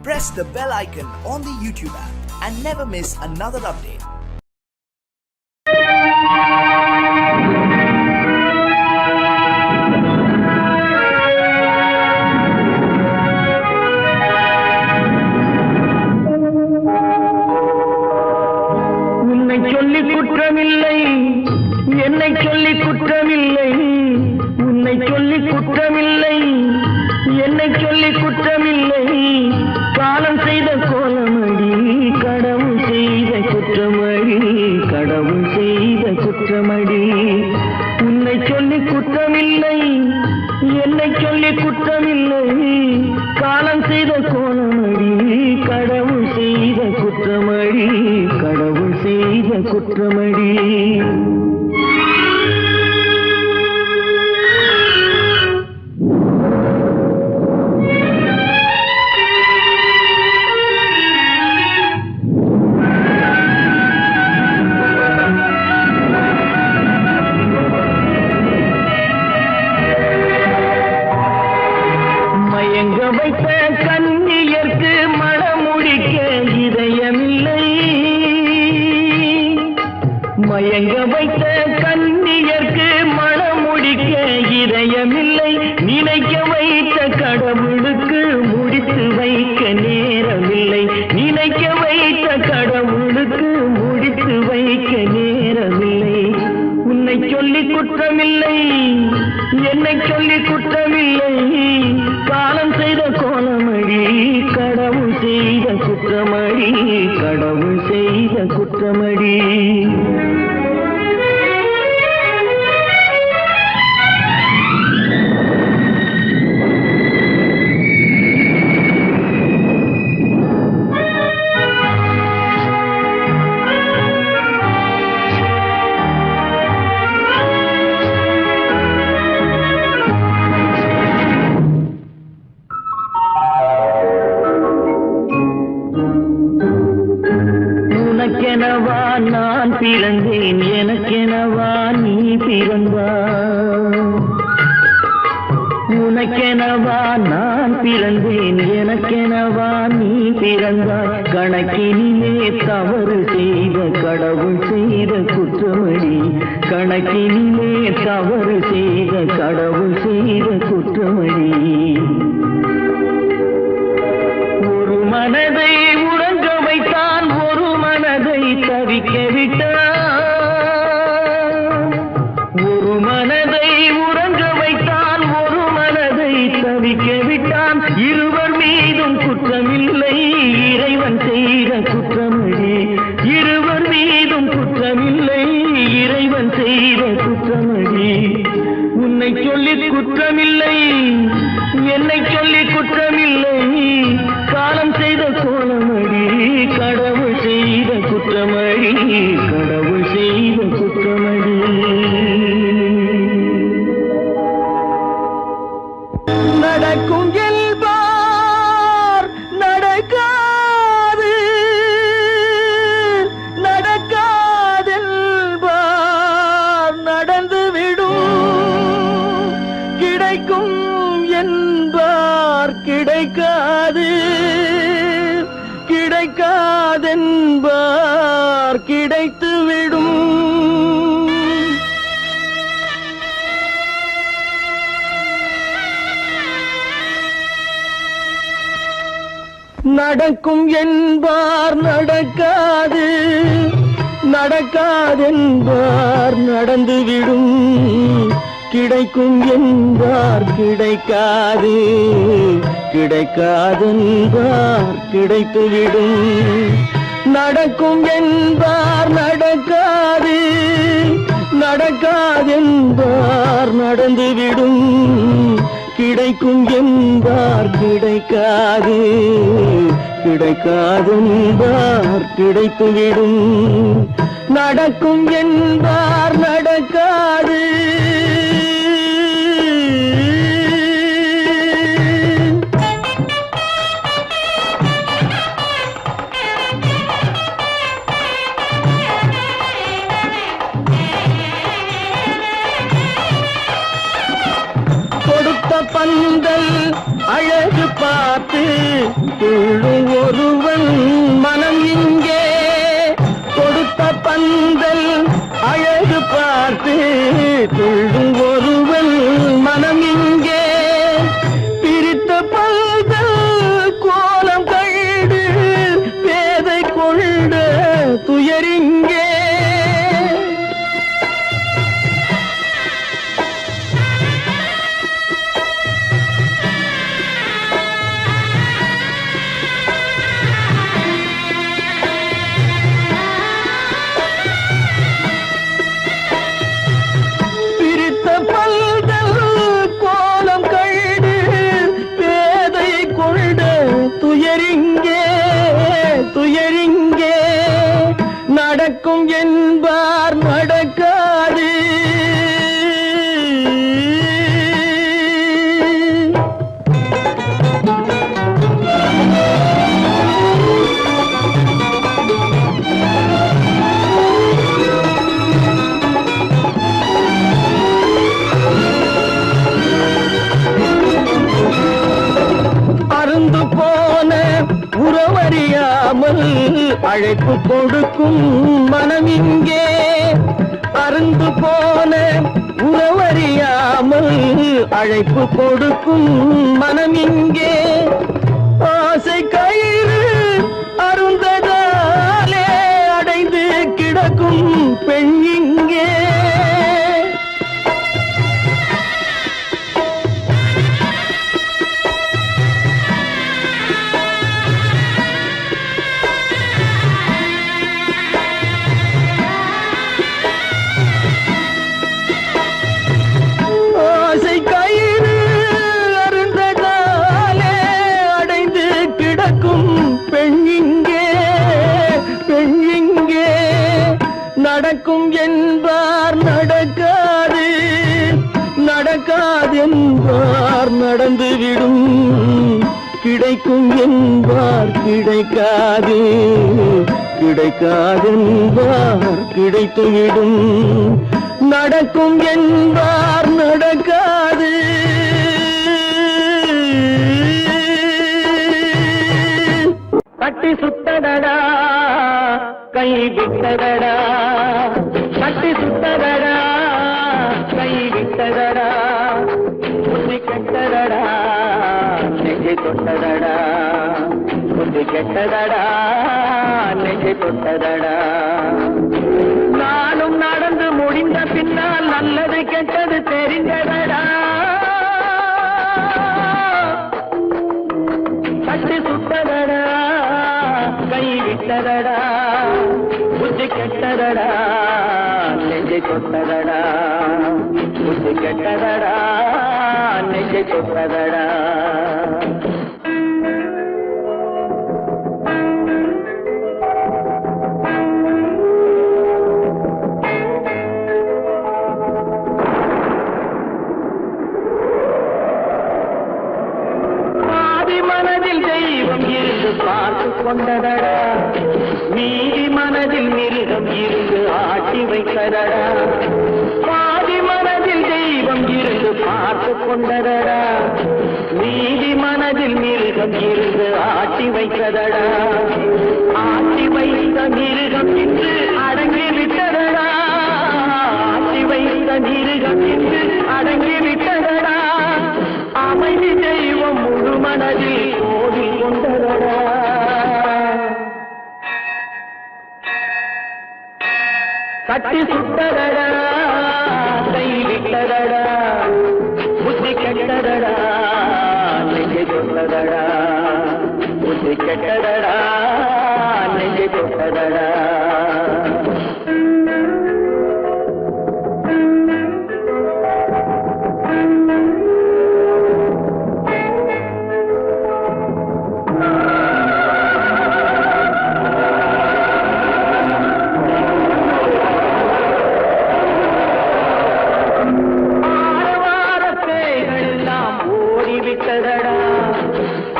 Press the bell icon on the YouTube app and never miss another update. உன்னை சொல்லி குற்றமில்லை, என்னை சொல்லி குற்றமில்லை. உன்னை சொல்லி குற்றமில்லை, என்னை சொல்லி குற்றமில்லை. காலம் செய்த கோலமடி, கடவுள் செய்த குற்றமடி, கடவுள் செய்த குற்றமடி. உன்னை சொல்லி குற்றமில்லை, என்னை சொல்லி குற்றமில்லை. காலம் செய்த கோலமடி, கடவுள் செய்த குற்றமடி, கடவுள் செய்த குற்றமடி. மயங்க வைத்த கன்னியர்க்கு மணமுடிக்க இதயமில்லை. மயங்க வைத்த கன்னியர்க்கு மணமுடிக்க இதயமில்லை. நினைக்க வைத்த கடவுளுக்கு முடித்து வைக்க நேரமில்லை. நினைக்க வைத்த கடவுளுக்கு முடித்து வைக்க நேரமில்லை. உன்னை சொல்லி குற்றமில்லை, என்னை சொல்லி குற்றமில்லை. காலம் செய்த கோலமடி, கடவுள் செய்த குற்றமடி, கடவுள் செய்த குற்றமடி. உனக்கெனவா நான் பிறந்தேன், எனக்கெனவா நீ பிறந்தாய். உனக்கெனவா நான் பிறந்தேன், எனக்கெனவா நீ பிறந்தாய். கணக்கினிலே தவறு செய்த கடவுள் செய்த குற்றமடி, கணக்கினிலே தவறு செய்த கடவுள் செய்த குற்றமடி. ஒரு மனதை உறங்க வைத்தான், ஒரு மனதை தவிக்க விட்டான். ஒரு மனதை உறங்க வைத்தான், ஒரு மனதை தவிக்க விட்டான். இருவர் மீதும் குற்றமில்லை, இறைவன் செய்த குற்றமடி. இருவர் மீதும் குற்றமில்லை, இறைவன் செய்த குற்றமடி. உன்னை சொல்லி குற்றமில்லை, என்னை சொல்லி குற்றமில்லை. காலம் செய்த கோலமடி, கடவுள் செய்த குற்றமடி, கடவுள் செய்த குற்றமடி. நடக்கும் என்பார் நடக்காது, நடக்காதென்பார் நடந்துவிடும். கிடைக்கும் என்பார் கிடைக்காது, கிடைக்காதென்பார் கிடைத்துவிடும். நடக்கும் என்பார் நடக்காது, நடக்காதென்பார் நடந்துவிடும். கிடைக்கும் என்பார் கிடைக்காது, கிடைக்காதென்பார் கிடைத்துவிடும். நடக்கும் என்பார் நடக்காது, நடக்காதென்பார் நடந்துவிடும். கிடைக்கும் என்பார் கிடைக்காது, கிடைக்காதென்பார் கிடைத்துவிடும். நடக்கும் என்பார் நடக்காது. பந்தல் அழகு பார்த்து துள்ளும் ஒருவன் மனம் இங்கே கொடுத்த பந்தல் அழகு பார்த்து துள்ளும் ஒருவன் மனம் இங்கே பிரித்த பந்தல் கோலம் கண்டு பேதை கொண்ட துயரிங்கே துயரிங்கே நடக்கும் என்பார் நடக்காது அருந்து போன உறவறியாமல் அழைப்பு கொடுக்கும் மனம் இங்கே அருந்து போன உறவறியாமல் அழைப்பு கொடுக்கும் மனம் இங்கே ஆசை கயிறு அருந்ததாலே அடைந்து கிடக்கும் பெண் இங்கே நடக்கும் என்பார் நடக்காது நடக்காது என்பார் நடந்துவிடும் கிடைக்கும் என்பார் கிடைக்காது கிடைக்காது என்பார் கிடைத்துவிடும் நடக்கும் என்பார் நடக்காது கட்டி சுத்தடடா கை விட்டதடா கட்டி சுத்ததடா கை விட்டதடா புத்தி கெட்டதடா நெஞ்சை தொட்டதடா புத்தி கெட்டதடா நெஞ்சை தொட்டதடா நானும் நடந்து முடிந்த பின்னால் நல்லது கெட்டது தெரிந்ததடா கட்டி சுத்ததடா கை விட்டதடா புத்தி கெட்டதடா நெஞ்சை தொட்டதடா புத்தி கெட்டதடா நெஞ்சை தொட்டதடா மனதில் தெய்வம் இருந்து பார்த்து கொண்டதடா மீதி மனதில் மிருகம் இருந்து ஆட்டி வைத்ததடா பாதி மனதில் தெய்வம் இருந்து பார்த்து கொண்டதடா மீதி மனதில் மிருகம் இருந்து ஆட்டி வைத்ததடா ஆட்டி வைத்த மிருகம் இன்று அடங்கி விட்டதடா ஆட்டி வைத்த மிருகம் இன்று அடங்கி விட்டதடா அமைதி தெய்வம் முழு மனதில் கோவில் கொண்டதடா கட்டி சுட்டதடா கை விட்டதடா புத்தி கெட்டதடா நெஞ்சை தொட்டதடா புத்தி கெட்டதடா நெஞ்சை தொட்டதடா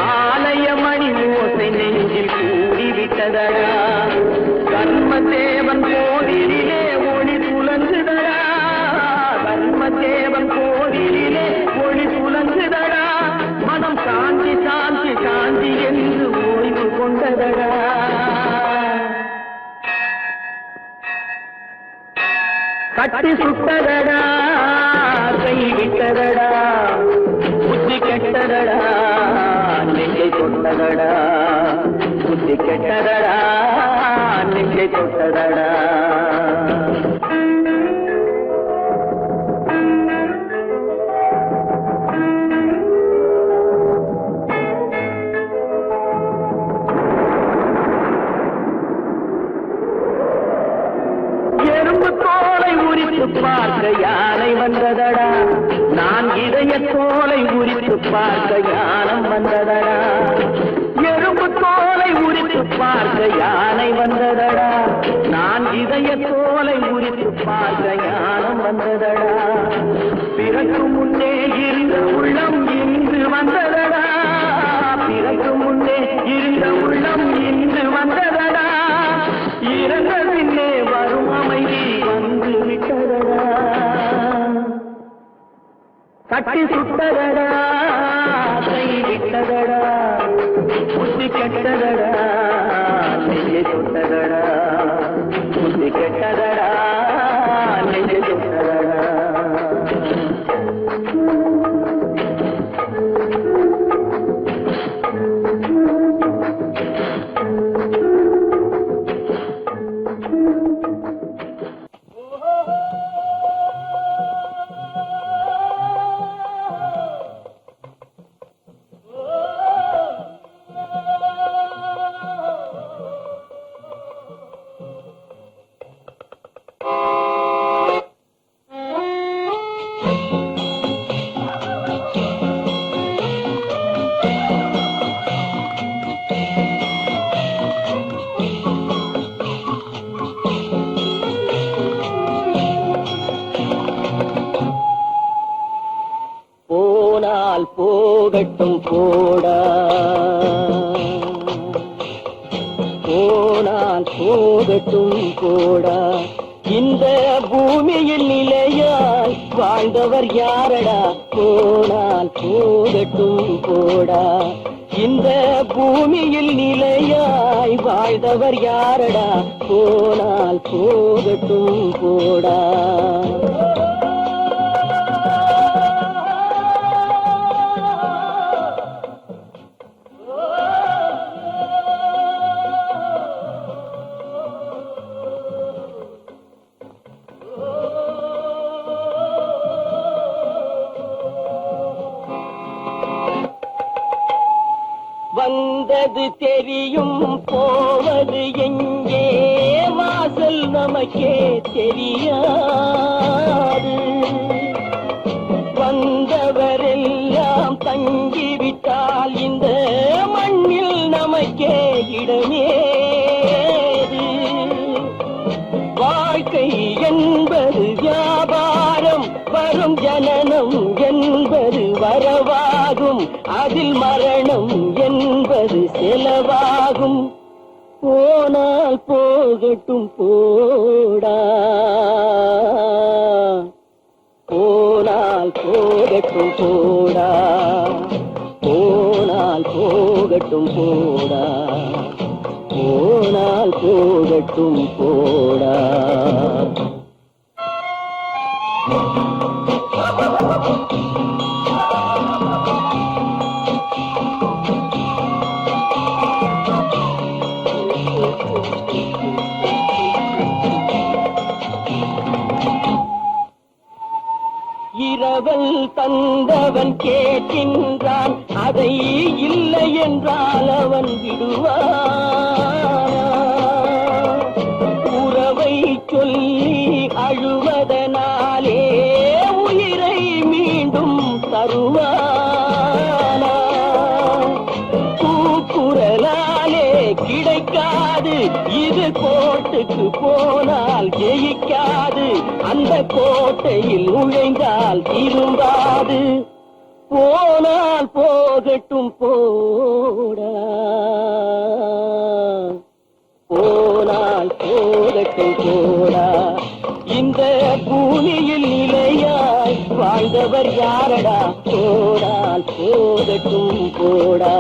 ஆலய மணி ஓசை நெஞ்சில் கூடிவிட்டதடா கர்மதேவன் சுட்டதடா கட்டி சுட்டதடா கை விட்டதடா புத்தி கெட்டதடா நெஞ்சை தொட்டதடா புத்தி கெட்டதடா நெஞ்சை தொட்டதடா பார்க்க யானை வந்ததடா நான் இதய தோலை உரித்து பார்க்க யானம் வந்ததடா எறும்பு தோலை உரித்து பார்க்க யானை வந்ததடா நான் இதய தோலை உரித்து பார்க்க யானம் வந்ததடா பிறகு முன்னே இருந்த உள்ளம் இன்று வந்ததடா பிறகு முன்னே இருந்த உள்ளம் இன்று வந்ததடா இறந்த பின்னே வரும் அமைதி வந்து விட்டதடா கட்டி சுட்டதடா கை விட்டதடா புத்தி கெட்டதடா நெஞ்சை தொட்டதடா புத்தி கெட்டதடா நெஞ்சை தொட்டதடா போகட்டும் போடா போனால் போகட்டும் போடா இந்த பூமியில் நிலையாய் வாழ்ந்தவர் யாரடா போனால் போகட்டும் போடா இந்த பூமியில் நிலையாய் வாழ்ந்தவர் யாரடா போனால் போகட்டும் போடா வந்தது தெரியும் போவது எங்கே வாசல் நமக்கே தெரியாது வந்தவரெல்லாம் தங்கிவிட்டால் இந்த மண்ணில் நமக்கே இடமேது வாழ்க்கை என்பது வியாபாரம் வரும் ஜனனம் என்பது வரவாகும் அதில் மரணம் என்பது செலவாகும் போனால் போகட்டும் போடா போனால் போகட்டும் போடா போனால் போகட்டும் போடா போனால் போகட்டும் போடா இரவல் தந்தவன் கேட்கின்றான் அதை இல்லை என்றால் அவன் விடுவான் உறவை சொல்லி அழுவதனாலே உயிரை மீண்டும் தருவானா கூக்குரலாலே கிடைக்காது இது கோட்டுக்கு போனால் ஜெயிக்காது அந்த கோட்டையில் நுழைந்தால் திரும்பாது போனால் போகட்டும் போடா போனால் போகட்டும் போடா இந்த பூமியில் நிலையாய் வாழ்ந்தவர் யாரடா போனால் போகட்டும் போடா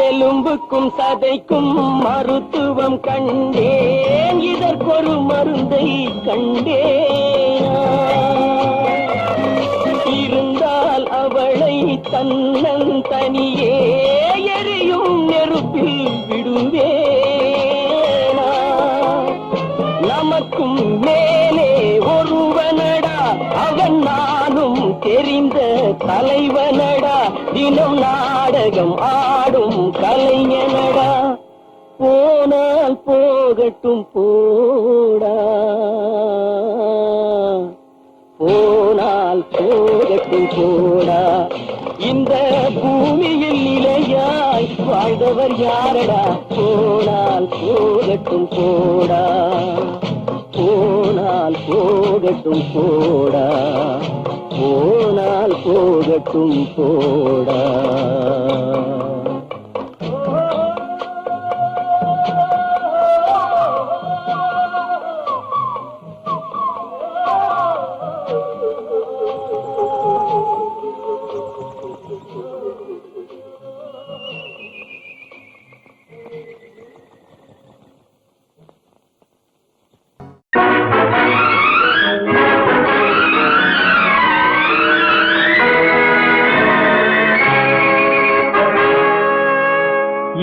எலும்புக்கும் சதைக்கும் மருத்துவம் கண்டேன், இதற்கொரு மருந்தை கண்டேன். இருந்தால் அவளை தன்னன் தனியே எரியும் நெருப்பில் விடுவேனா? நமக்கும் மேலே ஒருவனடா, அவன் நானும் தெரிந்த தலைவனடா, தினம் நாடகம் ஆடும் கலைஞனடா. போனால் போகட்டும் போடா, போனால் போகட்டும் போடா. இந்த பூமியில் நிலையாய் வாழ்ந்தவர் யாரடா? போனால் போகட்டும் போடா, போனால் போகட்டும் போடா, போனால் போகட்டும் போடா.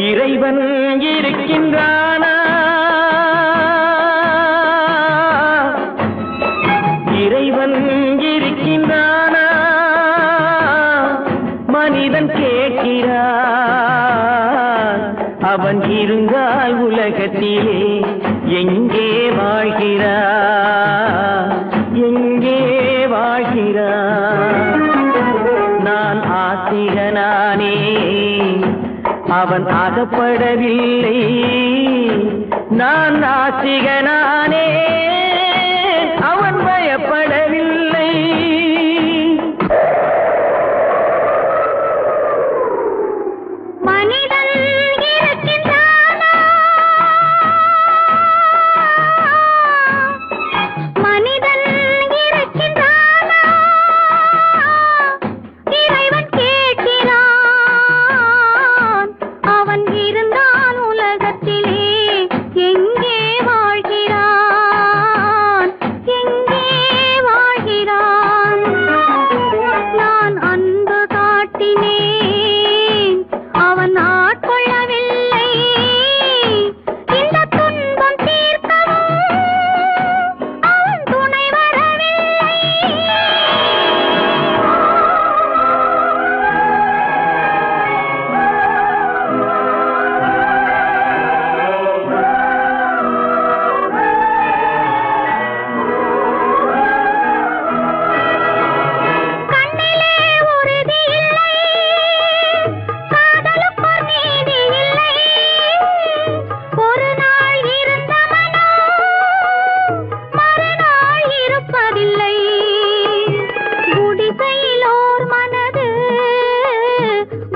இறைவன் இருக்கின்றானா? இறைவன் இருக்கின்றானா? மனிதன் கேட்கிறான். அவன் இருந்தால் உலகத்திலே எங்கே வாழ்கிறான்? எங்கே வாழ்கிறான்? நான் ஆசிரியனானே, அவன் அகப்படவில்லை. நான் நாசிகனானே, அவன் பயப்படவில்லை. மனிதன் இருக்கின்றானா? மனிதன் இருக்கின்றானா? இறைவன் கேட்கிறான். அவன் இருந்தால் உலகத்திலே எங்கே வாழ்கிறான்? எங்கே வாழ்கிறான்? நான் அன்பு காட்டினேன், அவன் ஆட்கொள்ளவில்லை. இந்த துன்பம் தீர்க்கவும் அவன் துணை வரவில்லை. கண்ணிலே உறுதி இல்லை, காதலுக்கு நீதி இல்லை. ஒரு நாள் இருந்த மனம் மறுநாள் இருப்பதில்லை. குடிசையில் ஓர் மனது,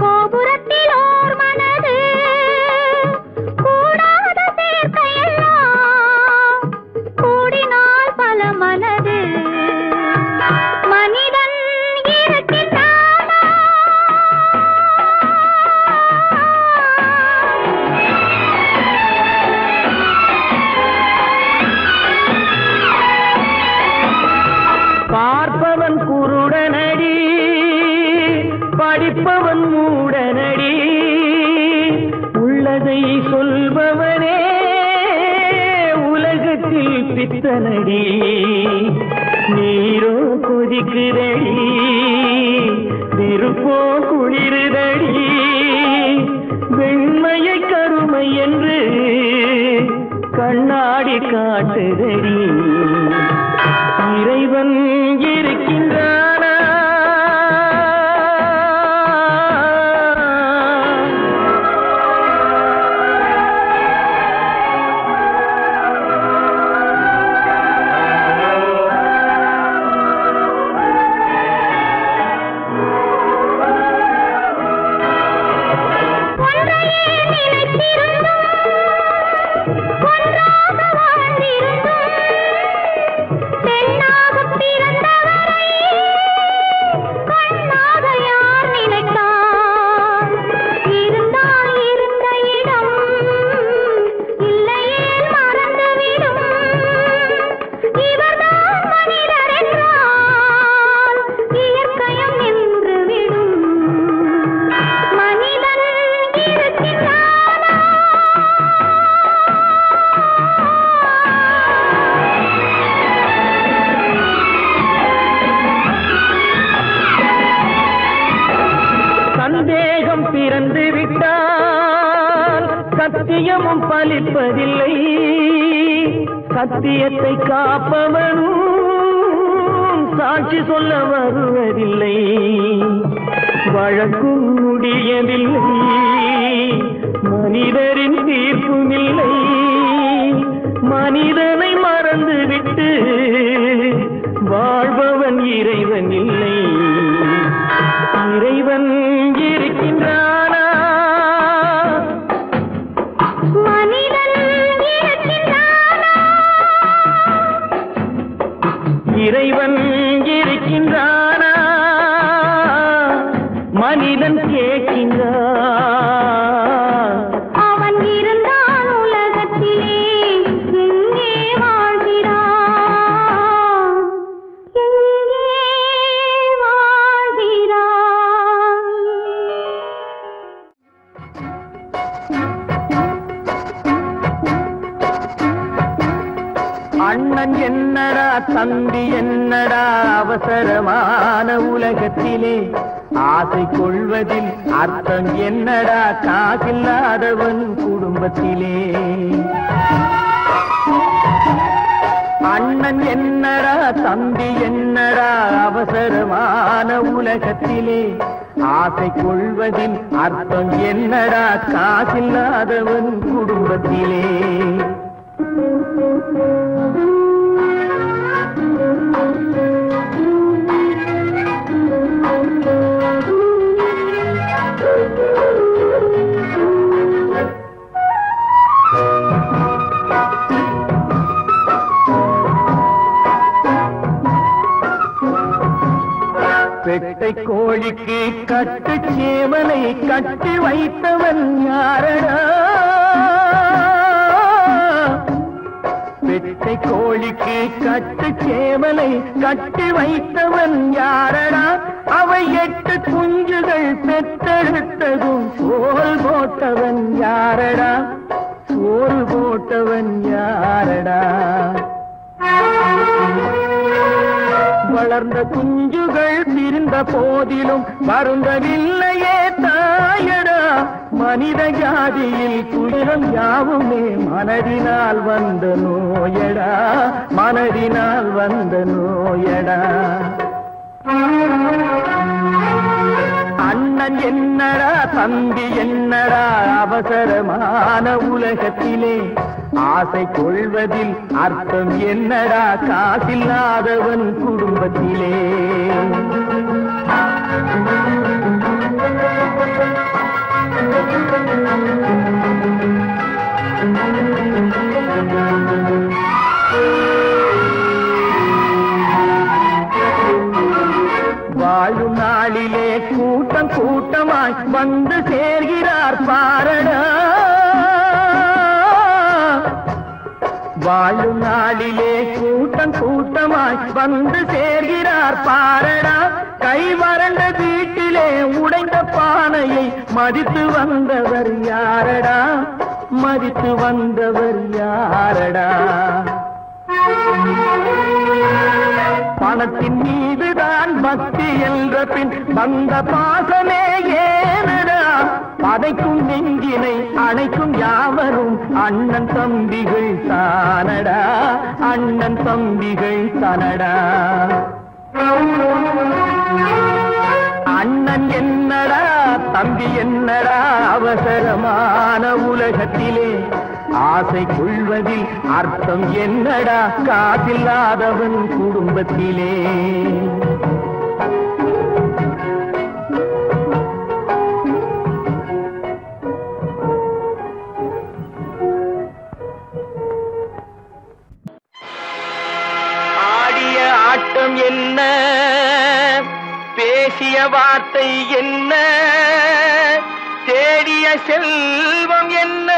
கோபுரத்தில் ஓர் மனது, கூடாத சேர்க்கையெல்லாம் கூடினால் பல மனது. மனிதன் இருக்கின்றானா? பார்ப்பவன் குருடனடி, படிப்பவன் மூடனடி. உள்ளதை சொல்பவனே உலகத்தில் பித்தனடி. நீரோ கொதிக்குதடி, நெருப்போ குளிருதடி. வெண்மையை கருமை என்று கண்ணாடி காட்டுதடி. இறைவன் இருக்கின்றானா? ஒன்றையே நினைத்திருந்தும் ஒன்றாக வாழ்ந்திருந்தும் சத்தியமும் பலிப்பதில்லை, சத்தியத்தை காப்பவனும் சாட்சி சொல்ல வருவதில்லை. வழக்கும் முடியவில்லை, மனிதரின் தீர்ப்பும் இல்லை. மனிதனை மறந்துவிட்டு வாழ்பவன் இறைவன் இல்லை. இறைவன் இருக்கின்றானா? மனிதன் இருக்கின்றானா? இறைவன் இருக்கின்றானா? மனிதன் கேட்கின்றான். அவன் இருந்தான் உலகத்திலே, எங்கே வாழ்கிறான்? எங்கே வாழ்கிறான்? அண்ணன் என்னடா தம்பி என்னடா அவசரமான உலகத்திலே, ஆசை கொள்வதில் அர்த்தம் என்னடா காசில்லாதவன் குடும்பத்திலே. அண்ணன் என்னடா தம்பி என்னடா அவசரமான உலகத்திலே, ஆசை கொள்வதில் அர்த்தம் என்னடா காசில்லாதவன் குடும்பத்திலே. பெட்டை கோழிக்கு கட்டு சேவலை கட்டி வைத்தவன் யாரடா? பெட்டை கோழிக்கு கட்டு சேவலை கட்டி வைத்தவன் யாரடா? அவை 8 குஞ்சுகள் பெற்றெடுத்ததும் சோறு போட்டவன் யாரடா? சோறு போட்டவன் யாரடா? வளர்ந்த குஞ்சுகள் பிரிந்த போதிலும் வருந்தவில்லையே தாயடா. மனித ஜாதியில் துயரம் யாவுமே மனதினால் வந்த நோயடா, மனதினால் வந்த நோயடா. அண்ணன் என்னடா தம்பி என்னடா அவசரமான உலகத்திலே, ஆசை கொள்வதில் அர்த்தம் என்னடா காசில்லாதவன் குடும்பத்திலே. வாழும் நாளிலே கூட்டம் கூட்டமாய் வந்து சேர்கிறார் பாரடா. வாழும் நாளிலே கூட்டம் கூட்டமாய் வந்து சேர்கிறார் பாரடா. கை வறண்ட வீட்டிலே உடைந்த பானையை மதித்து வந்தவர் யாரடா? மதித்து வந்தவர் யாரடா? பணத்தின் மீதுதான் பக்தி என்ற பின் வந்த பாசமே ஏனடா? பதைக்கும் நெஞ்சினை அணைக்கும் யாவரும் அண்ணன் தம்பிகள் தானடா, அண்ணன் தம்பிகள் தானடா. அண்ணன் என்னடா தம்பி என்னடா அவசரமான உலகத்திலே, ஆசை கொள்வதில் அர்த்தம் என்னடா காசில்லாதவன் குடும்பத்திலே. ஆடிய ஆட்டம் என்ன, பேசிய வார்த்தை என்ன, தேடிய செல்வம் என்ன,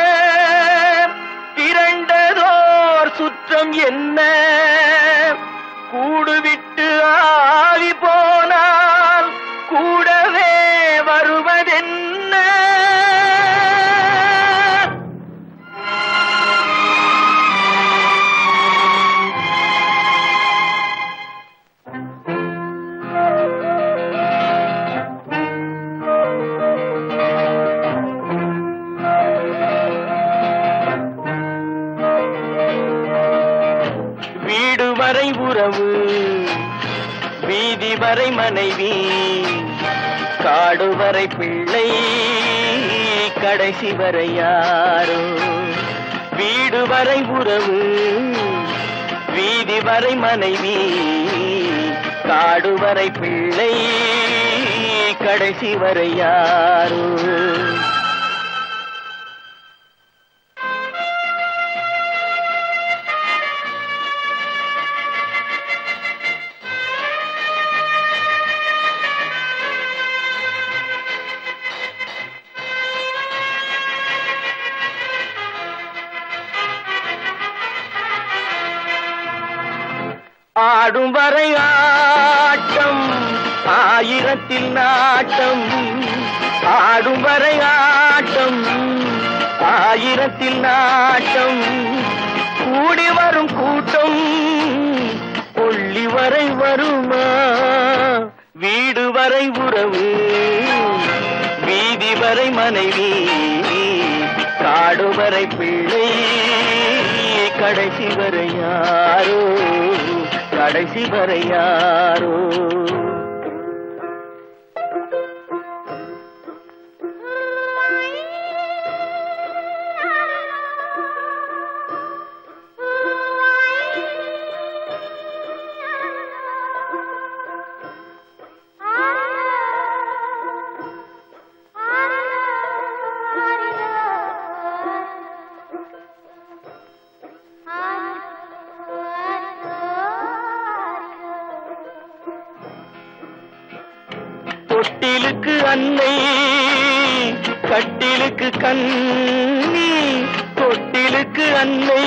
திரண்டதோர் சுற்றம் என்ன, கூடுவிட்டு ஆவி போனால் கூடவே வருவதென்ன. வரை உறவு, வீதி வரை மனைவி, காடு வரை பிள்ளை, கடைசி வரை யாரோ. வீடு வரை உறவு, வீதி வரை மனைவி, காடு வரை பிள்ளை, கடைசி வரை யாரோ. ஆடும் வரை ஆட்டம், ஆயிரத்தில் நாட்டம். ஆடும் வரை ஆட்டம், ஆயிரத்தில் நாட்டம். கூடி வரும் கூட்டம் கொள்ளி வரை வருமா. வீடு வரை உறவு, வீதி வரை மனைவி, காடு வரை பிள்ளை, கடைசி வரை யாரோ, கடைசி வரை யாரோ. தொட்டிலுக்கு அன்னை, கட்டிலுக்கு கண்ணி. தொட்டிலுக்கு அன்னை,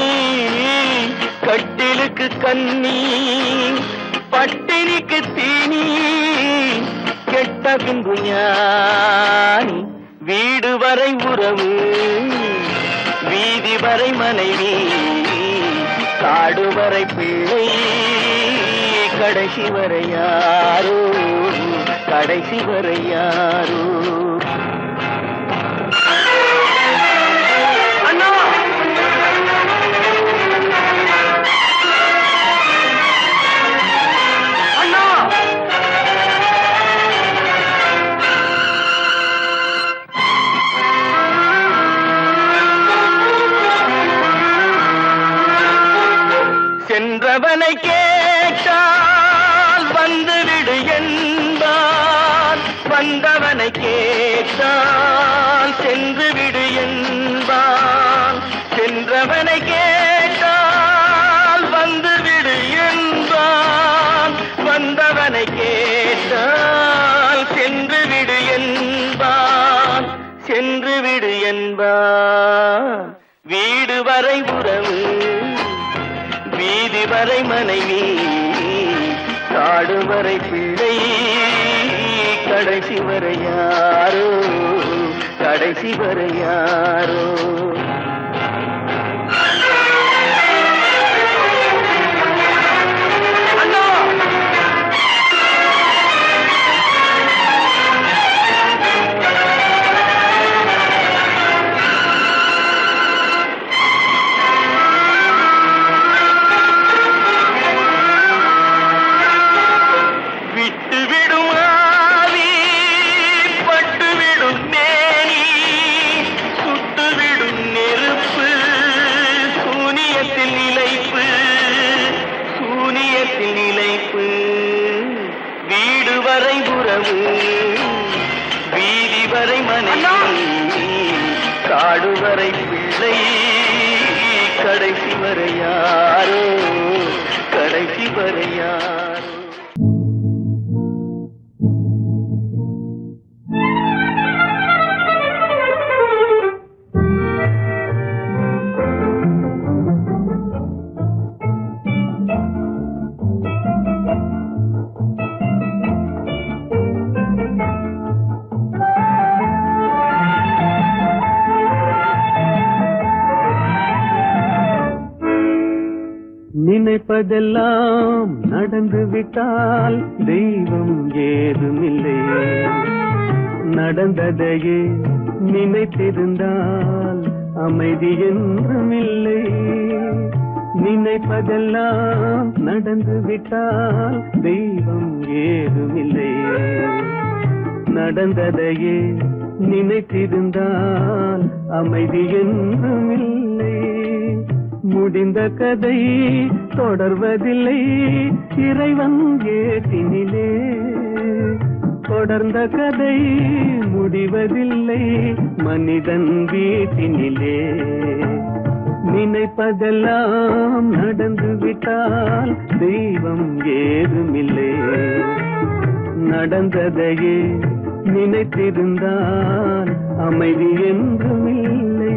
கட்டிலுக்கு கண்ணி. பட்டினிக்கு தீனி, கெட்ட பின்பு ஞானி. வீடு வரை உறவு, வீதி வரை மனைவி, காடு வரை பிள்ளை, கடைசி வரை யாரோ, கடைசி வரை யாரோ. அண்ணா அண்ணா, சென்றவனை கேட்டால் வந்துவிடு என்பான், வந்தவனை கேட்டால் சென்று விடு என்பான். சென்றவனை கேட்டால் வந்துவிடு என்பான், வந்தவனை கேட்டால் சென்று விடு என்பான், சென்று விடு என்பான். வீடு வரை உறவு, வீதி வரை மனைவி, காடு வரை பிள்ளை, கடைசி வரை யாரோ, கடைசி வரை யாரோ. வீடு வரை உறவு, வீதி வரை மனைவி, காடு வரை பிள்ளை, கடைசி வரை யாரோ, கடைசி வரை யாரோ. நினைப்பதெல்லாம் நடந்து விட்டால் தெய்வம் ஏதுமில்லை, நடந்ததையே நினைத்திருந்தால் அமைதி என்றுமில்லை. நினைப்பதெல்லாம் நடந்து விட்டால் தெய்வம் ஏதுமில்லை. நடந்ததையே நினைத்திருந்தால் அமைதி என்றும் இல்லை. முடிந்த கதை தொடர்வதில்லை இறைவன் ஏட்டினிலே. தொடர்ந்த கதை முடிவதில்லை மனிதன் வீட்டினிலே. நினைப்பதெல்லாம் நடந்து விட்டால் தெய்வம் ஏதுமில்லை. நடந்ததையே நினைத்திருந்தால் அமைதி என்றும் இல்லை.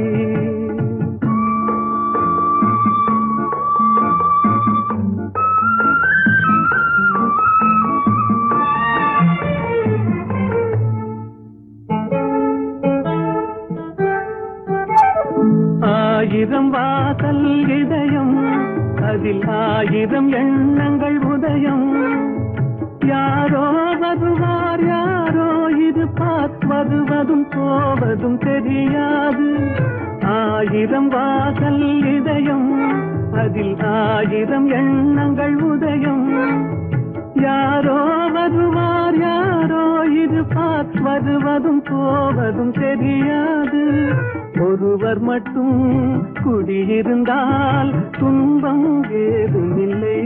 ஆயிரம் வாசல் இதயம் அதில் ஆயிரம் எண்ணங்கள் உதயம். யாரோ வருவார் யாரோ இருப்பார் வருவதும் போவதும் தெரியாது. ஆயிரம் வாசல் இதயம் அதில் ஆயிரம் எண்ணங்கள் உதயம். யாரோ வருவார் யாரோ இருப்பார் வருவதும் போவதும் தெரியாது. ஒருவர் மட்டும் குடியிருந்தால் துன்பம் ஏதுமில்லை.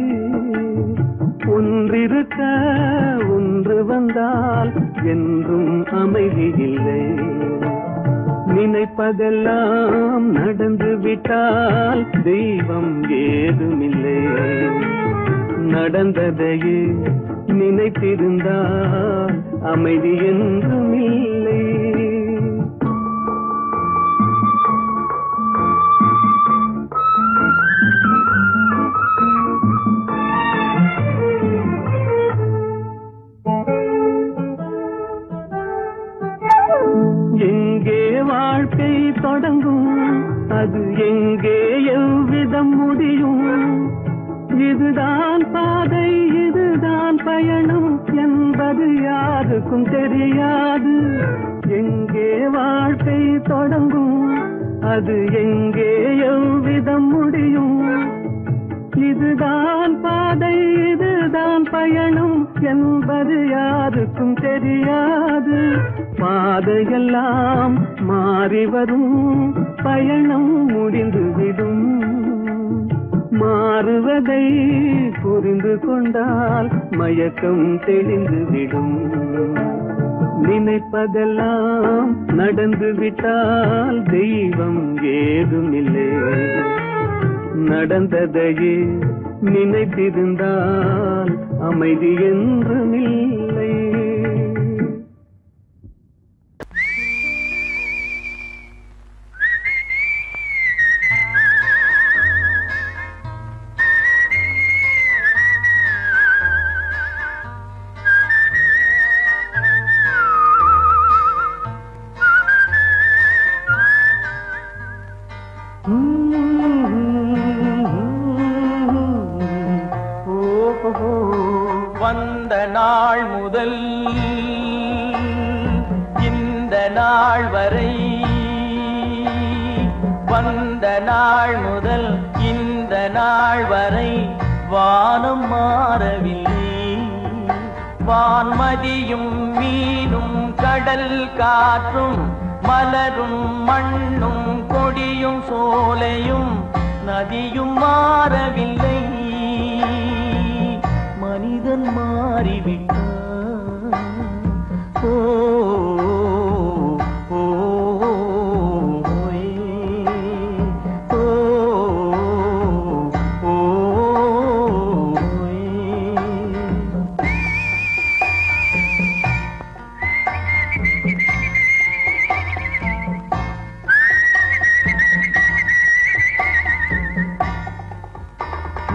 ஒன்றிருக்க ஒன்று வந்தால் என்றும் அமைதி இல்லை. நினைப்பதெல்லாம் நடந்து விட்டால் தெய்வம் ஏதுமில்லை. நடந்ததையே நினைத்திருந்தால் அமைதி என்றும் இல்லை. எங்கே வாழ்க்கை தொடங்கும் அது எங்கே எவ்விதம் முடியும். இதுதான் பாதை இதுதான் பயணம் என்பது யாருக்கும் தெரியாது. எங்கே வாழ்க்கை தொடங்கும் அது எங்கே எவ்விதம் முடியும். இதுதான் பாதை இதுதான் பயணம் என்பது யாருக்கும் தெரியாது. பாதையெல்லாம் மாறி வரும் பயணம் முடிந்துவிடும். மாறுவதை புரிந்து கொண்டால் மயக்கம் தெளிந்துவிடும். நினைப்பதெல்லாம் நடந்து விட்டால் தெய்வம் ஏதுமில்லை. நடந்ததையே நினைத்திருந்தால் அமைதி என்றும் இல்லை. வந்த நாள் முதல் இந்த நாள் வரை, வந்த நாள் முதல் இந்த நாள் வரை வானம் மாறவில்லை. வான்மதியும் மீனும் கடல் காற்றும் மலரும் மண்ணும் கொடியும் சோலையும் நதியும் மாறவில்லை. மனிதன் மாறிவிட்டான். ஓ ஓ ஓ ஓ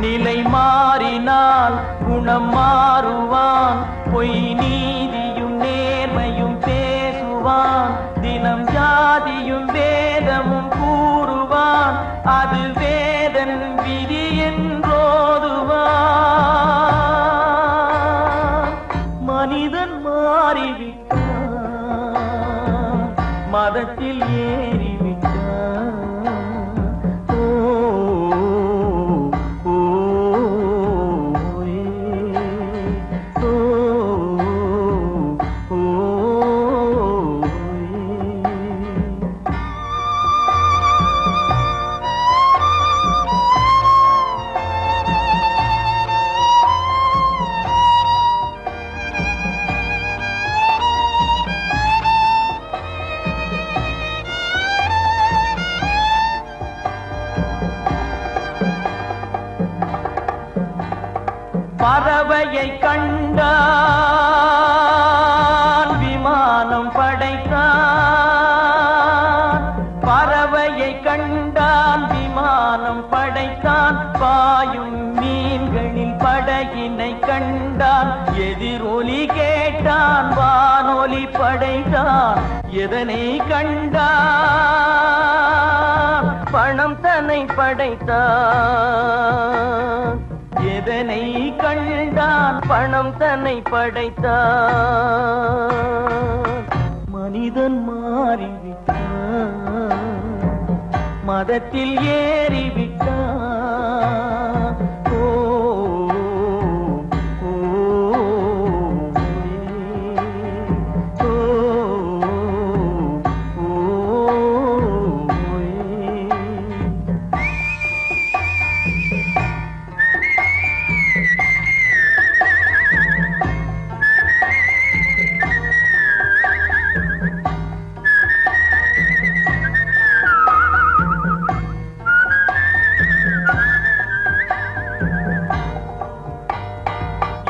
நிலை மாறினால் குணம் மாறுவான். பொய் நீதியும் நேர்மையும் பேசுவான். தினம் ஜாதியும் வேதமும் கூறுவான். அது வேதன் விதி என்றோதுவான். மனிதன் மாறிவிட்டான். மதத்தில் ஏறிவிட்டான். ஓ பறவையை கண்டான் விமானம் படைத்தான். பறவையை கண்டான் விமானம் படைத்தான். பாயும் மீன்களில் படகினை கண்டான். எதிரொலி கேட்டான் வானொலி படைத்தான். எதனை கண்டான் பணம் தன்னை படைத்தான். எதனை கண்டான் பணம் தன்னை படைத்தான். மனிதன் மாறிவிட்டான். மதத்தில் ஏறிவிட்டான். ஓ ஓ, ஓ, ஓ,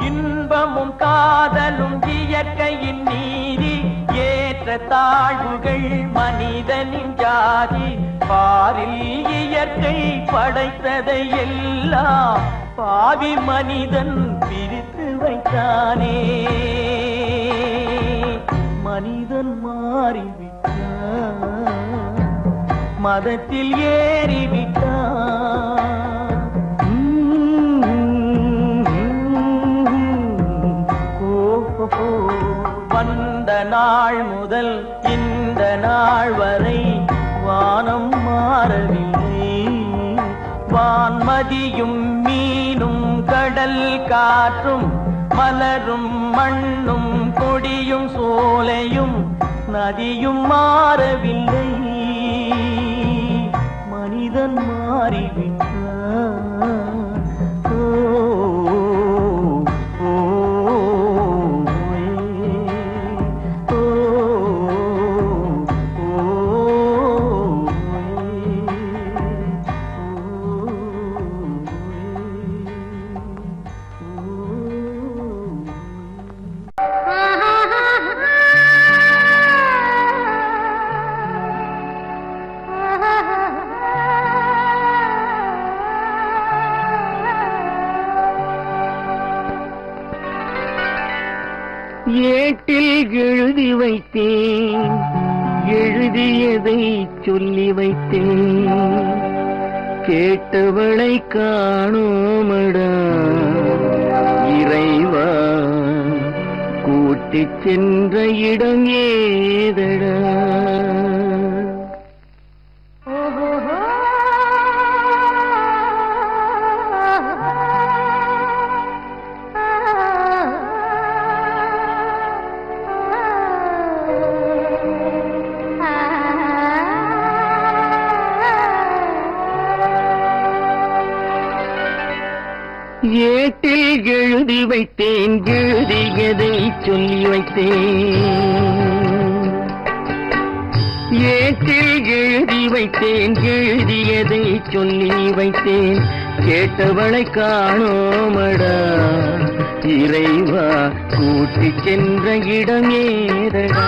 இன்பமும் காதலும் இயற்கையின் நீதி. ஏற்ற தாழ்வுகள் மனிதனின் ஜாதி. பாரில் இயற்கை படைத்ததை எல்லாம் பாவி மனிதன் பிரித்து வைத்தானே. மனிதன் மாறிவிட்டான். மதத்தில் ஏறிவிட்டான். வந்த நாள் முதல் இந்த நாள் வரை வானம் மாறவில்லை. வான்மதியும் மீனும் கடல் காற்றும் மலரும் மண்ணும் கொடியும் சோலையும் நதியும் மாறவில்லை. மனிதன் மாறிவிட்டான். ஓ ஏட்டில் எழுதி வைத்தேன். எழுதியதை சொல்லி வைத்தேன். கேட்டவளை காணோமடா இறைவா. கூட்டிச் சென்ற இடம் ஏதடா. ஏட்டில் எழுதி வைத்தேன். எழுதியதை சொல்லி வைத்தேன். ஏட்டில் எழுதி வைத்தேன். எழுதியதை சொல்லி வைத்தேன். கேட்டவளை காணோமடா இறைவா. கூட்டிச் சென்ற இடம் ஏதடா.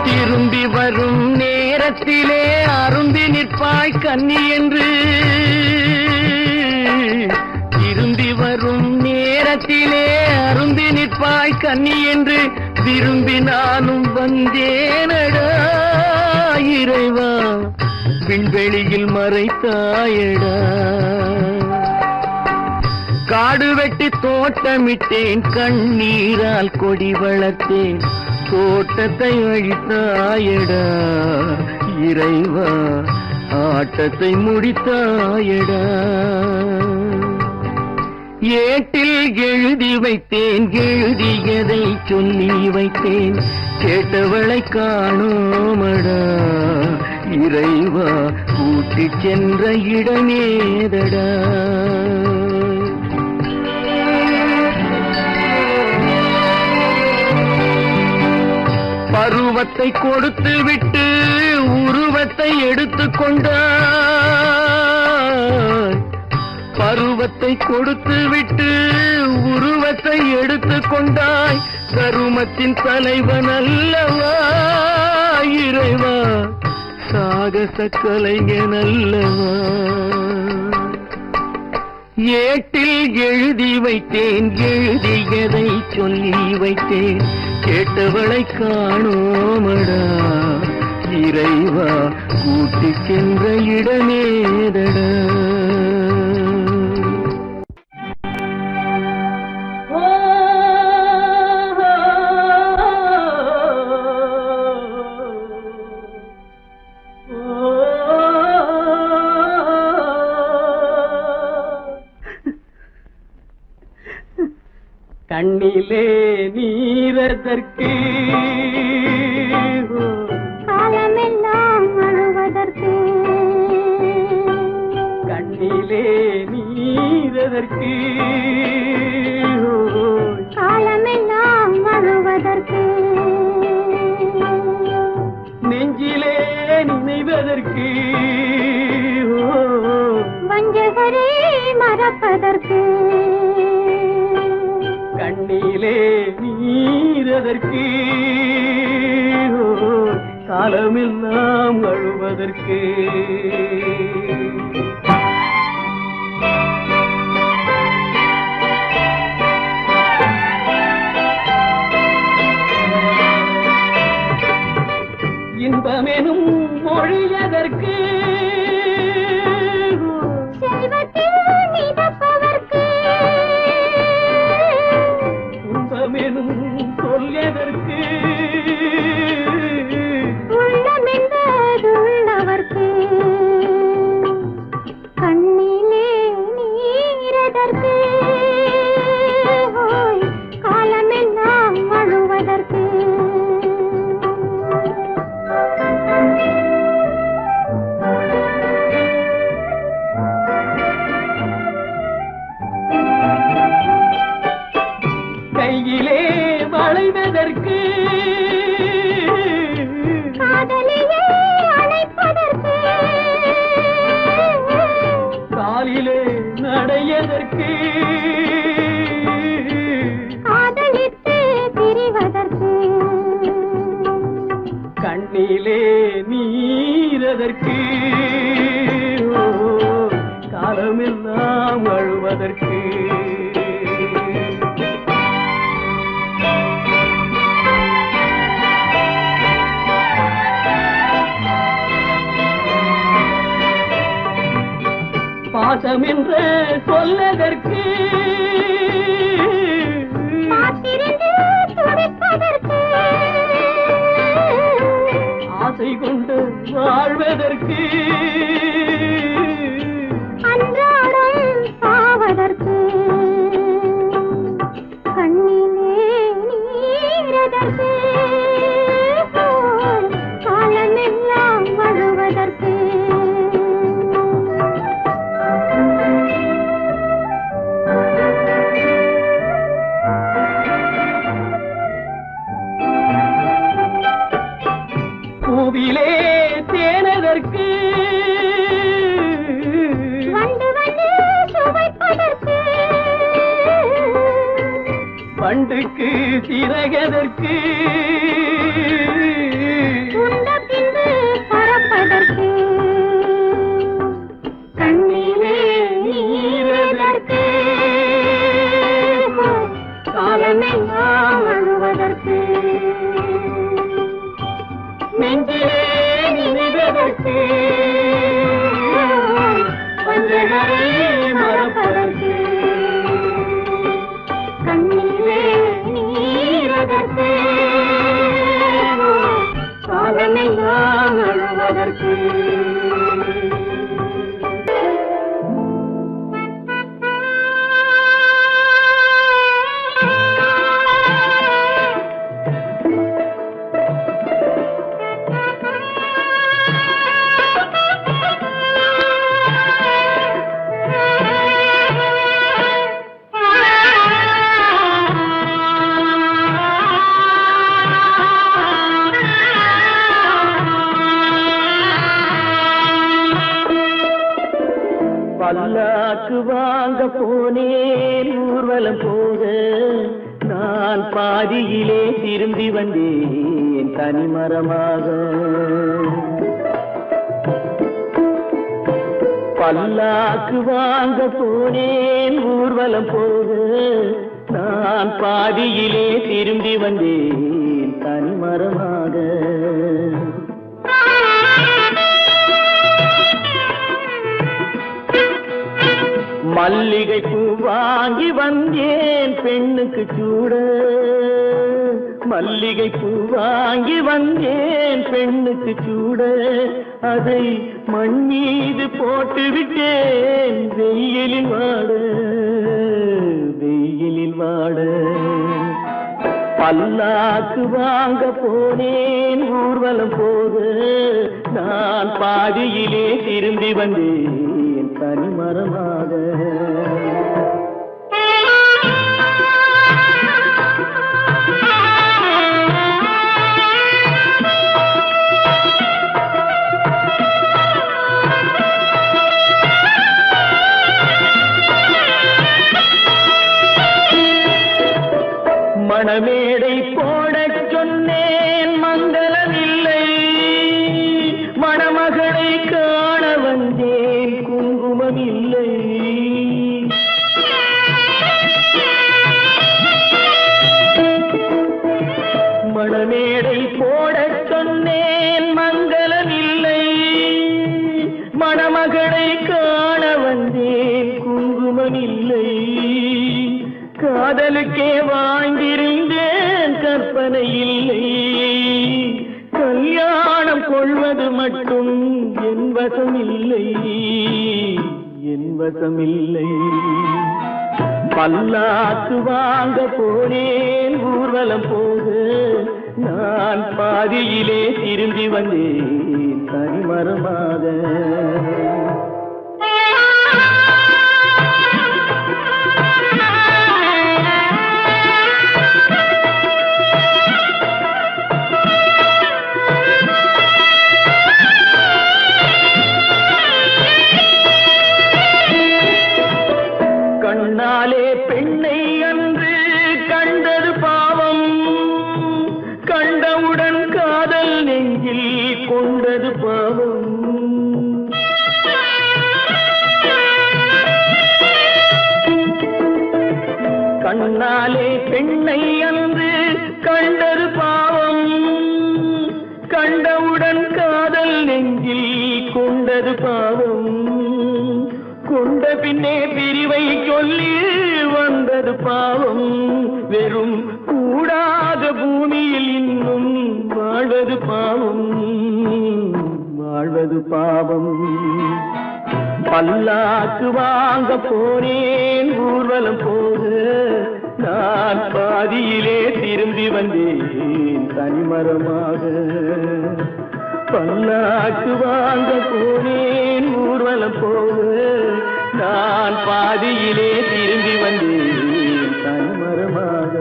திரும்பி வரும் நேரத்திலே அரும்பி நிற்பாய் கன்னி என்று. திரும்பி வரும் நேரத்திலே அரும்பி நிற்பாய் கன்னி என்று விரும்பி நானும் வந்தேனடா இறைவா. விண்வெளியில் மறைத்தாயடா. காடு வெட்டி தோட்டமிட்டேன். கண்ணீரால் கொடி வளர்த்தேன். தோட்டத்தை அழித்தாயடா இறைவா. ஆட்டத்தை முடித்தாயடா. ஏட்டில் எழுதி வைத்தேன் எழுதியதை சொல்லி வைத்தேன் கேட்டவளை காணோமடா இறைவா கூட்டிச் சென்ற இடமேதடா பருவத்தை கொடுத்து விட்டு உருவத்தை எடுத்துக் கொண்டாய் பருவத்தை கொடுத்து விட்டு உருவத்தை எடுத்துக் கொண்டாய் கருமத்தின் தலைவன் அல்லவா இறைவா சாகச கலைஞன் அல்லவா ஏட்டில் எழுதி வைத்தேன் எழுதியதை சொல்லி வைத்தேன் கேட்டவளை காணோமடா இறைவா கூட்டிச் சென்ற இடமேதடா கண்ணிலே நீரதற்கு காலமெல்லாம் அழுவதற்கு கண்ணிலே நீரதற்கு காலமெல்லாம் அழுவதற்கு நெஞ்சிலே நினைவதற்கு வஞ்சகரை மறப்பதற்கு கண்ணிலே நீரதற்கு காலமெல்லாம் அழுவதற்கு இன்பமெனும் மொழியதற்கு செல்வத்தில் மிதப்பதற்கு துன்பமெனும் சொல்லியதற்கு உள்ளமென்பதுள்ளவர்க்கு கண்ணிலே நீரதற்கு காலமெல்லாம் அழுவதற்கு கையிலே வளைவதற்கு காதலியே அழைப்பதற்கு காலிலே நடையதற்கு காதலித்து பிரிவதற்கு கண்ணிலே நீரதற்கு காலமெல்லாம் அழுவதற்கு பாசம் என்று சொல்லதற்கு காத்திருந்து துடிப்பதற்கு ஆசை கொண்டு வாழ்வதற்கு அன்றாடம் சாவதற்கு கண்ணிலே நீரதற்கு காலமெல்லாம் அழுவதற்கு பூவிலே தேனதற்கு வந்து வந்து சுவைப்பதற்கு பண்டுக்கு சிறகதற்கு உண்ட பின்பு பறப்பதற்கு கண்ணிலே நீரதற்கு காலமெல்லாம் அழுவதற்கு நெஞ்சிலே நினைவதற்கு வஞ்சகரை மறப்பதற்கு கண்ணிலே நீரதற்கு காலமெல்லாம் அழுவதற்கு பல்லாக்கு வாங்க போனேன் ஊர்வலம் போக நான் பாதியிலே திரும்பி வந்தேன் தனிமரமாக. பல்லாக்கு வாங்க போனேன் ஊர்வலம் போக நான் பாதியிலே திரும்பி வந்தேன் தனிமரமாக. மல்லிகை பூ வாங்கி வந்தேன் பெண்ணுக்கு சூட, மல்லிகை பூ வாங்கி வந்தேன் பெண்ணுக்கு சூட, அதை மண் மீது போட்டு விட்டேன் வெயிலில் வாட, வெயிலில் வாட. பல்லாக்கு வாங்க போனேன் ஊர்வலம் போக நான் பாதியிலே திரும்பி வந்தேன் தனிமரமாக. மணமேடை போடச் சொன்னேன் மங்களமில்லை, மணமகளை காண வந்தேன் குங்குமமில்லை. மணமேடை போடச் சொன்னேன் மங்களமில்லை, மணமகளை காண வந்தேன் குங்குமமில்லை. காதலுக்கே வாழ்ந்திருந்தேன் கற்பனை இல்லை, கல்யாணம் கொள்வது மட்டும் என் வசமில்லை, என் வசமில்லை. பல்லாக்கு வாங்க போனேன் ஊர்வலம் போக நான் பாதியிலே திரும்பி வந்தேன் தனிமரமாக. கண்ணாலே பெண்ணை அன்று கண்டது பாவம், கண்டவுடன் காதல் நெஞ்சில் கொண்டது பாவம். கண்ணாலே பெண்ணை அன்று கண்டது பாவம், கண்டவுடன் காதல் நெஞ்சில் கொண்டது பாவம். கொண்ட பின்னே பிரிவை சொல்லி வந்தது பாவம், வெறும் கூடாத பூமியில் இன்னும் வாழ்வது பாவம், வாழ்வது பாவம். பல்லாக்கு வாங்க போனேன் ஊர்வலம் போக நான் பாதியிலே திரும்பி வந்தேன் தனிமரமாக. பல்லாக்கு வாங்க போனேன் ஊர்வலம் போக நான் பாதியிலே திரும்பி வந்தேன் தனிமரமாக.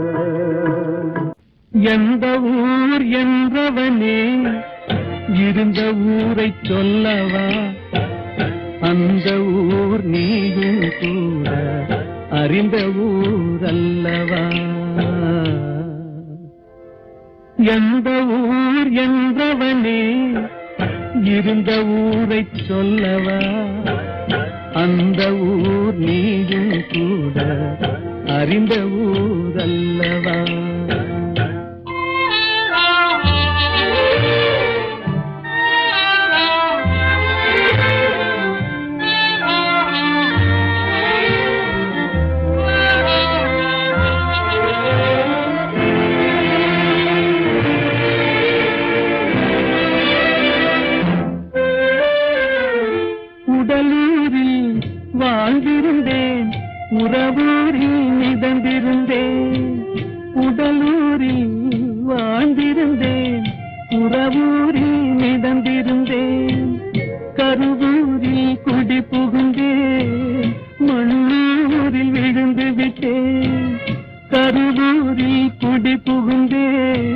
எந்த ஊர் என்றவனே இருந்த ஊரை சொல்லவா, அந்த ஊர் நீயும் கூட அறிந்த ஊர் அல்லவா. எந்த ஊர் என்றவனே இருந்த ஊரை சொல்லவா, அந்த ஊர் நீயும் கூட அறிந்த ஊர் அல்லவா. உடலூரில் வாழ்ந்திருந்தேன், உறவூரில் மிதந்திருந்தேன். உடலூரில் வாழ்ந்திருந்தேன், உறவூரில் மிதந்திருந்தேன். கருவூரில் குடி புகுந்தேன், மண்ணூரில் விழுந்து விட்டேன். கருவூரில் குடி புகுந்தேன்,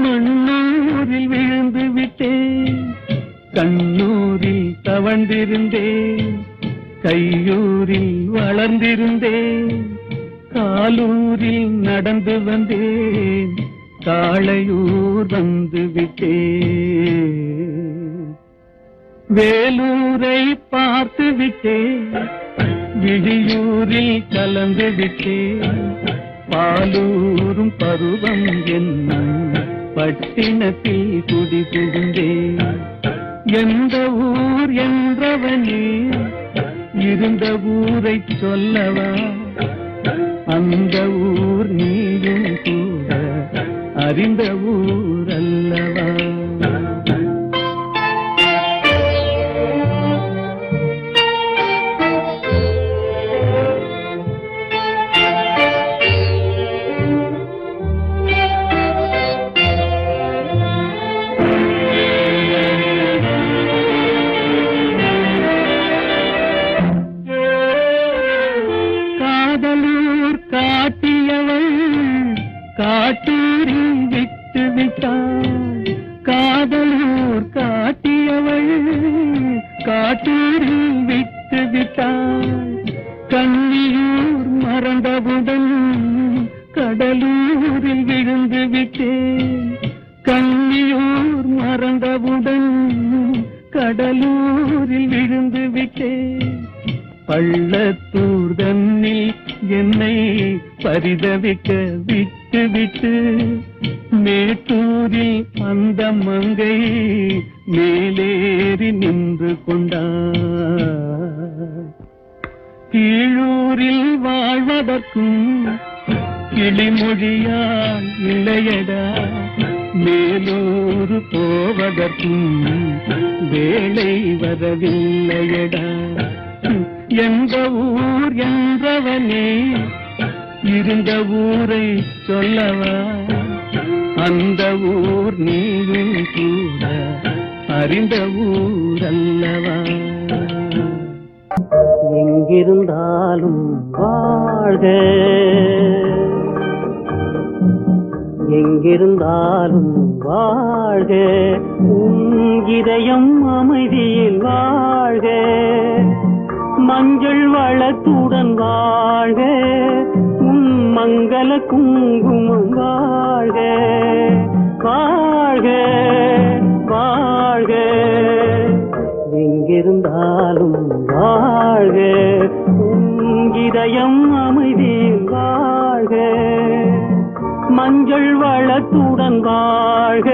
மண்ணூரில் விழுந்து விட்டேன். கண்ணூரில் தவழ்ந்திருந்தேன், கையூரில் சேர்ந்திருந்தேன், காலூரில் நடந்து வந்தேன், காளையூர் வந்து விட்டேன். வேலூரை பார்த்து விட்டேன், விழியூரில் கலந்து விட்டேன், பாலூரும் பருவம் என்னும் பட்டினத்தில் குடி புகுந்தேன். எந்த ஊர் என்றவனே இருந்த ஊரை சொல்லவா, அந்த ஊர் நீயும் கூட அறிந்த ஊர் அல்லவா. காதலூர் காட்டியவள் காட்டூரில் விட்டு விட்டாள், காதலூர் காட்டியவள் காட்டூரில் விட்டு விட்டாள். கண்ணியூர் மறந்தவுடன் கடலூரில் விழுந்து விட்டேன், கண்ணியூர் மறந்தவுடன் கடலூரில் விழுந்து விட்டேன். பள்ளத்தூர் தன்னில் என்னை பரிதவிக்க விட்டு விட்டு மேட்டூரில் அந்த மங்கை மேலேறி நின்று கொண்டார். கீழூரில் வாழ்வதற்கும் கிளிமொழியால் இல்லையடா, மேலூர் போவதற்கும் வேலை வரவில்லையடா. எந்த ஊர் என்றவனே இருந்த ஊரை சொல்லவா, அந்த ஊர் நீயும் கூட அறிந்த ஊர் அல்லவா. எங்கிருந்தாலும் வாழ்க, எங்கிருந்தாலும் வாழ்க, உன் இதயம் அமைதியில் வாழ்க, மஞ்சள் வளத்துடன் வாழ்க, உன் மங்கள குங்குமம் வாழ்க, வாழ்க வாழ்க. எங்கிருந்தாலும் வாழ்க, உன் இதயம் அமைதியில் வாழ்க, மஞ்சள் வளத்துடன் வாழ்க,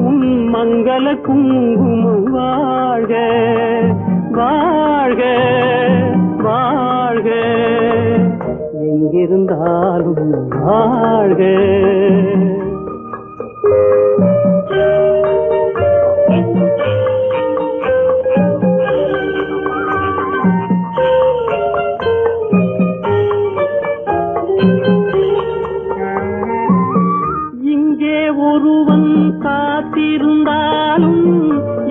உன் மங்கள குங்குமம் வாழ்க, வாழ்க வாழ்க. எங்கிருந்தாலும் வாழ்க. இங்கே ஒருவன் காத்திருந்தாலும்,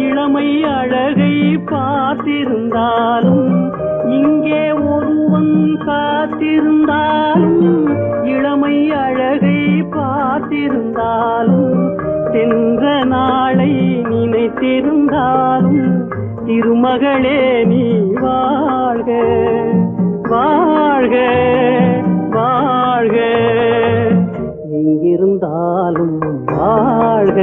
இளமை அழகை பார்த்திருந்தாலும், இங்கே ஒருவன் காத்திருந்தாலும், இளமை அழகை பார்த்திருந்தாலும், சென்ற நாளை நினைத்திருந்தாலும், திருமகளே நீ வாழ்க, வாழ்க வாழ்க. எங்கிருந்தாலும் வாழ்க.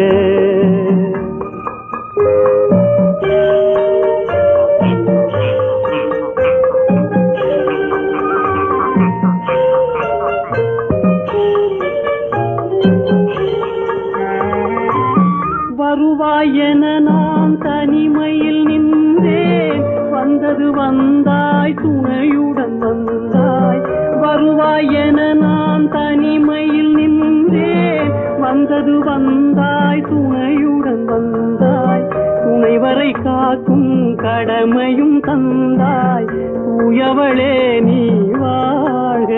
வருவாய் என நான் தனிமையில் நின்றேன், வந்தது வந்தாய் துணையுடன் வந்தாய். வருவாய் என நான் தனிமையில் நின்றேன், வந்தது வந்தாய் துணையுடன் வந்தாய். துணைவரை காக்கும் கடமையும் தந்தாய், தூயவளே நீ வாழ்க,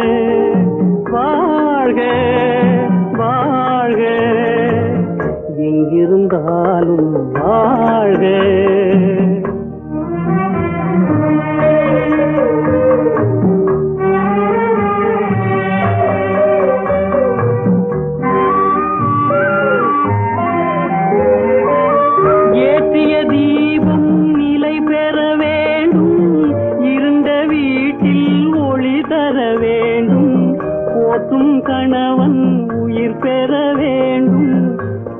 வாழ்க வாழ்க. எங்கிருந்தாலும் வாழ்க. ஏற்றிய தீபம் நிலை பெற வேண்டும், இருண்ட வீட்டில்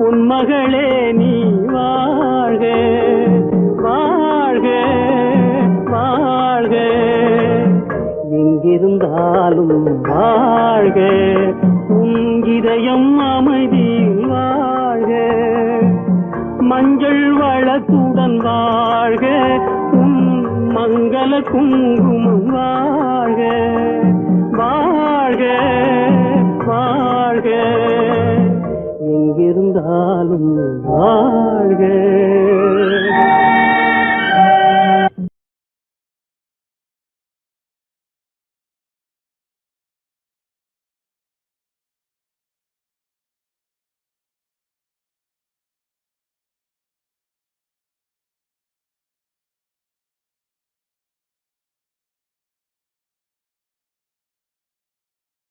உன் மகளே நீ வாழ்க வாழ்க வாழ்க எங்கிருந்தாலும் வாழ்க உன் இதயம் அமைதியில் வாழ்க மஞ்சள் வளத்துடன் வாழ்க உன் மங்கள குங்குமம் வாழ்க வாழ்க வாழ்க எங்கிருந்தாலும் வாழ்க